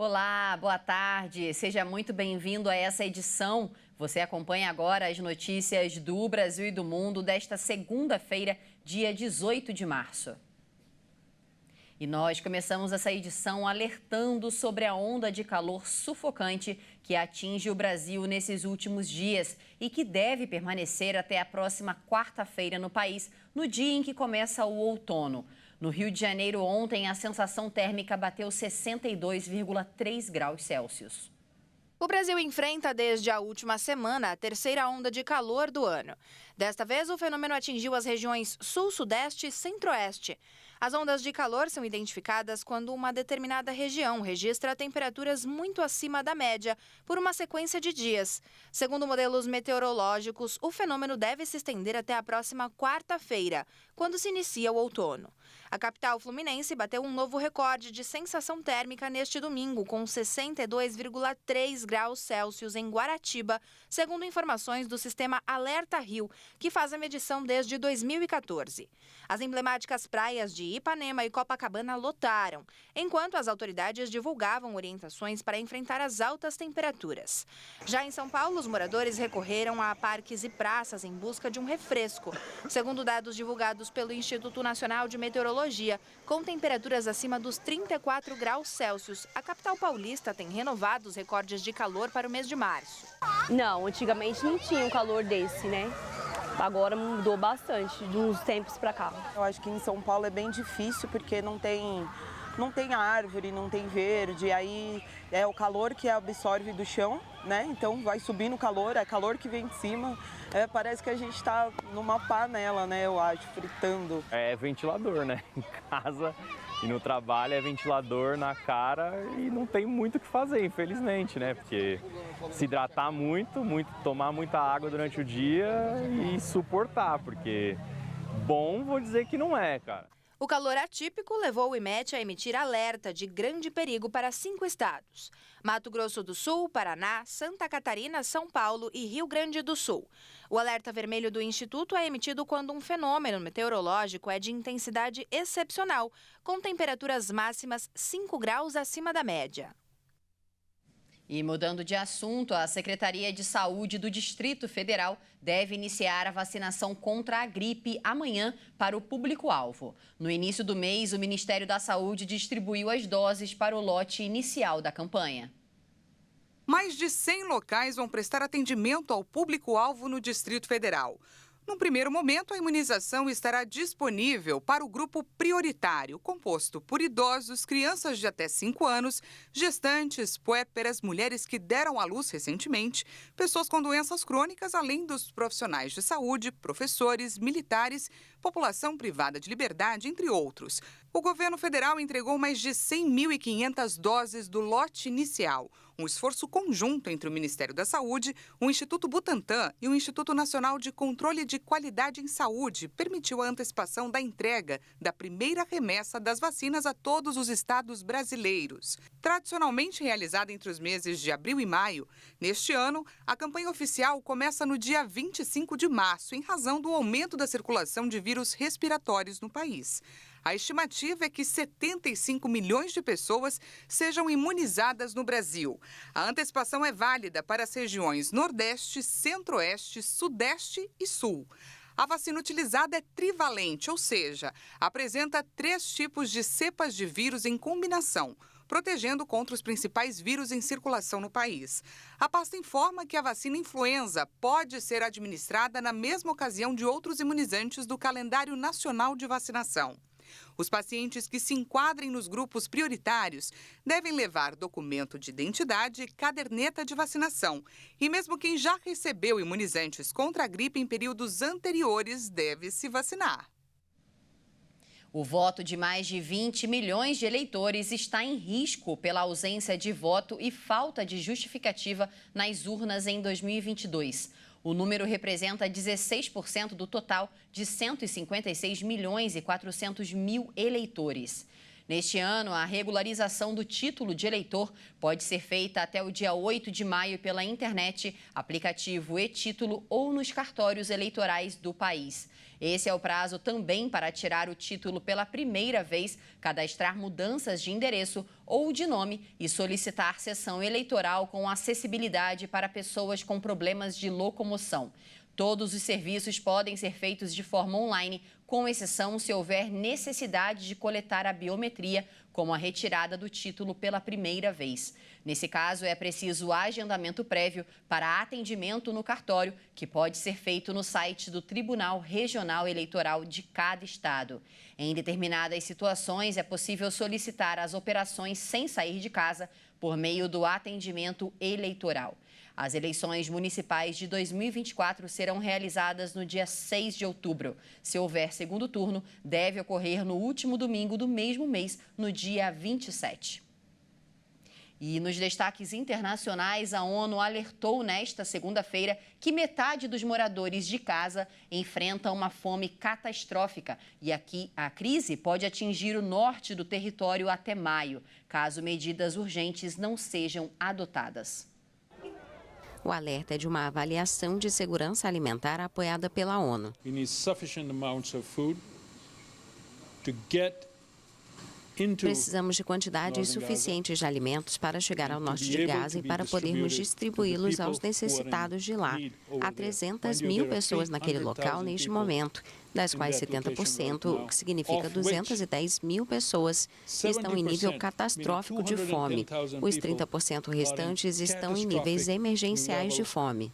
Olá, boa tarde. Seja muito bem-vindo a essa edição. Você acompanha agora as notícias do Brasil e do mundo desta segunda-feira, dia 18 de março. E nós começamos essa edição alertando sobre a onda de calor sufocante que atinge o Brasil nesses últimos dias e que deve permanecer até a próxima quarta-feira no país, no dia em que começa o outono. No Rio de Janeiro, ontem, a sensação térmica bateu 62,3 graus Celsius. O Brasil enfrenta desde a última semana a terceira onda de calor do ano. Desta vez, o fenômeno atingiu as regiões sul, sudeste e centro-oeste. As ondas de calor são identificadas quando uma determinada região registra temperaturas muito acima da média por uma sequência de dias. Segundo modelos meteorológicos, o fenômeno deve se estender até a próxima quarta-feira, quando se inicia o outono. A capital fluminense bateu um novo recorde de sensação térmica neste domingo, com 62,3 graus Celsius em Guaratiba, segundo informações do sistema Alerta Rio, que faz a medição desde 2014. As emblemáticas praias de Ipanema e Copacabana lotaram, enquanto as autoridades divulgavam orientações para enfrentar as altas temperaturas. Já em São Paulo, os moradores recorreram a parques e praças em busca de um refresco. Segundo dados divulgados pelo Instituto Nacional de Meteorologia, com temperaturas acima dos 34 graus Celsius, a capital paulista tem renovado os recordes de calor para o mês de março. Não, antigamente não tinha um calor desse, né? Agora mudou bastante, de uns tempos para cá. Eu acho que em São Paulo é bem difícil porque não tem árvore, não tem verde, aí é o calor que absorve do chão, né? Então vai subindo o calor, é calor que vem de cima. Parece que a gente está numa panela, né? Eu acho, fritando. É ventilador, né? Em casa e no trabalho é ventilador na cara e não tem muito o que fazer, infelizmente, né? Porque se hidratar muito, tomar muita água durante o dia e suportar, porque bom vou dizer que não é, cara. O calor atípico levou o IMET a emitir alerta de grande perigo para 5 estados: Mato Grosso do Sul, Paraná, Santa Catarina, São Paulo e Rio Grande do Sul. O alerta vermelho do Instituto é emitido quando um fenômeno meteorológico é de intensidade excepcional, com temperaturas máximas 5 graus acima da média. E mudando de assunto, a Secretaria de Saúde do Distrito Federal deve iniciar a vacinação contra a gripe amanhã para o público-alvo. No início do mês, o Ministério da Saúde distribuiu as doses para o lote inicial da campanha. Mais de 100 locais vão prestar atendimento ao público-alvo no Distrito Federal. No primeiro momento, a imunização estará disponível para o grupo prioritário, composto por idosos, crianças de até 5 anos, gestantes, puérperas, mulheres que deram à luz recentemente, pessoas com doenças crônicas, além dos profissionais de saúde, professores, militares, população privada de liberdade, entre outros. O governo federal entregou mais de 100.500 doses do lote inicial. Um esforço conjunto entre o Ministério da Saúde, o Instituto Butantan e o Instituto Nacional de Controle de Qualidade em Saúde permitiu a antecipação da entrega da primeira remessa das vacinas a todos os estados brasileiros. Tradicionalmente realizada entre os meses de abril e maio, neste ano, a campanha oficial começa no dia 25 de março, em razão do aumento da circulação de vírus respiratórios no país. A estimativa é que 75 milhões de pessoas sejam imunizadas no Brasil. A antecipação é válida para as regiões Nordeste, Centro-Oeste, Sudeste e Sul. A vacina utilizada é trivalente, ou seja, apresenta 3 tipos de cepas de vírus em combinação, protegendo contra os principais vírus em circulação no país. A pasta informa que a vacina influenza pode ser administrada na mesma ocasião de outros imunizantes do calendário nacional de vacinação. Os pacientes que se enquadrem nos grupos prioritários devem levar documento de identidade e caderneta de vacinação. E mesmo quem já recebeu imunizantes contra a gripe em períodos anteriores deve se vacinar. O voto de mais de 20 milhões de eleitores está em risco pela ausência de voto e falta de justificativa nas urnas em 2022. O número representa 16% do total de 156 milhões e 400 mil eleitores. Neste ano, a regularização do título de eleitor pode ser feita até o dia 8 de maio pela internet, aplicativo e-título ou nos cartórios eleitorais do país. Esse é o prazo também para tirar o título pela primeira vez, cadastrar mudanças de endereço ou de nome e solicitar sessão eleitoral com acessibilidade para pessoas com problemas de locomoção. Todos os serviços podem ser feitos de forma online, com exceção se houver necessidade de coletar a biometria, como a retirada do título pela primeira vez. Nesse caso, é preciso agendamento prévio para atendimento no cartório, que pode ser feito no site do Tribunal Regional Eleitoral de cada estado. Em determinadas situações, é possível solicitar as operações sem sair de casa por meio do atendimento eleitoral. As eleições municipais de 2024 serão realizadas no dia 6 de outubro. Se houver segundo turno, deve ocorrer no último domingo do mesmo mês, no dia 27. E nos destaques internacionais, a ONU alertou nesta segunda-feira que metade dos moradores de Gaza enfrenta uma fome catastrófica. E aqui a crise pode atingir o norte do território até maio, caso medidas urgentes não sejam adotadas. O alerta é de uma avaliação de segurança alimentar apoiada pela ONU. Precisamos de quantidades suficientes de alimentos para chegar ao norte de Gaza e para podermos distribuí-los aos necessitados de lá. Há 300 mil pessoas naquele local neste momento, das quais 70%, o que significa 210 mil pessoas, estão em nível catastrófico de fome. Os 30% restantes estão em níveis emergenciais de fome.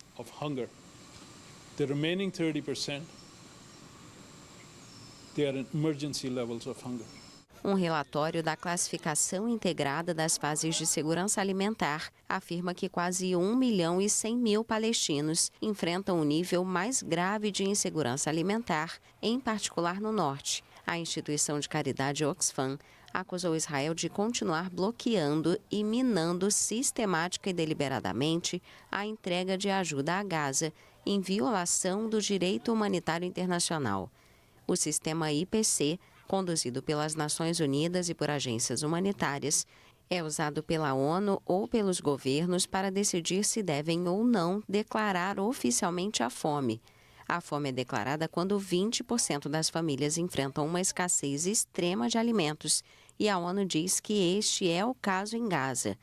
Um relatório da classificação integrada das fases de segurança alimentar afirma que quase 1.100.000 palestinos enfrentam o nível mais grave de insegurança alimentar, em particular no norte. A instituição de caridade Oxfam acusou Israel de continuar bloqueando e minando sistemática e deliberadamente a entrega de ajuda a Gaza, em violação do direito humanitário internacional. O sistema IPC, conduzido pelas Nações Unidas e por agências humanitárias, é usado pela ONU ou pelos governos para decidir se devem ou não declarar oficialmente a fome. A fome é declarada quando 20% das famílias enfrentam uma escassez extrema de alimentos, e a ONU diz que este é o caso em Gaza.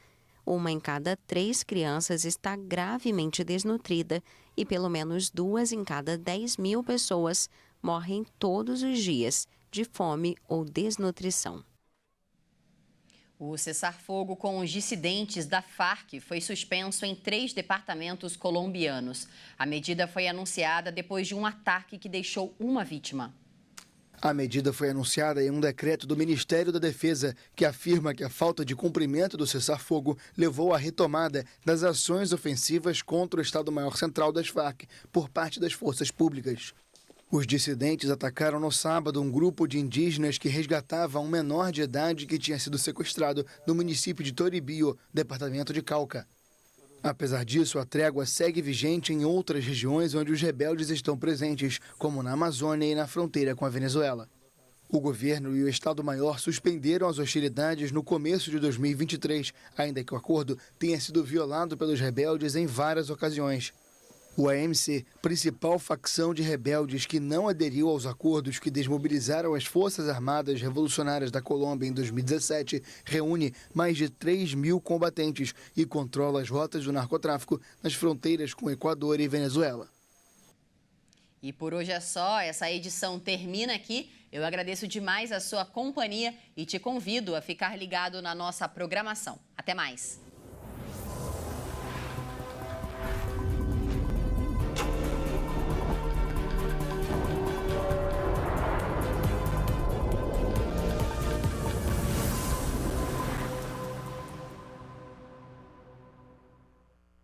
1 em cada 3 crianças está gravemente desnutrida e pelo menos 2 em cada 10.000 pessoas morrem todos os dias de fome ou desnutrição. O cessar-fogo com os dissidentes da Farc foi suspenso em 3 departamentos colombianos. A medida foi anunciada depois de um ataque que deixou uma vítima. A medida foi anunciada em um decreto do Ministério da Defesa, que afirma que a falta de cumprimento do cessar-fogo levou à retomada das ações ofensivas contra o Estado-Maior Central das Farc por parte das forças públicas. Os dissidentes atacaram no sábado um grupo de indígenas que resgatava um menor de idade que tinha sido sequestrado no município de Toribio, departamento de Cauca. Apesar disso, a trégua segue vigente em outras regiões onde os rebeldes estão presentes, como na Amazônia e na fronteira com a Venezuela. O governo e o Estado-Maior suspenderam as hostilidades no começo de 2023, ainda que o acordo tenha sido violado pelos rebeldes em várias ocasiões. O ANC, principal facção de rebeldes que não aderiu aos acordos que desmobilizaram as Forças Armadas Revolucionárias da Colômbia em 2017, reúne mais de 3.000 combatentes e controla as rotas do narcotráfico nas fronteiras com Equador e Venezuela. E por hoje é só, essa edição termina aqui. Eu agradeço demais a sua companhia e te convido a ficar ligado na nossa programação. Até mais!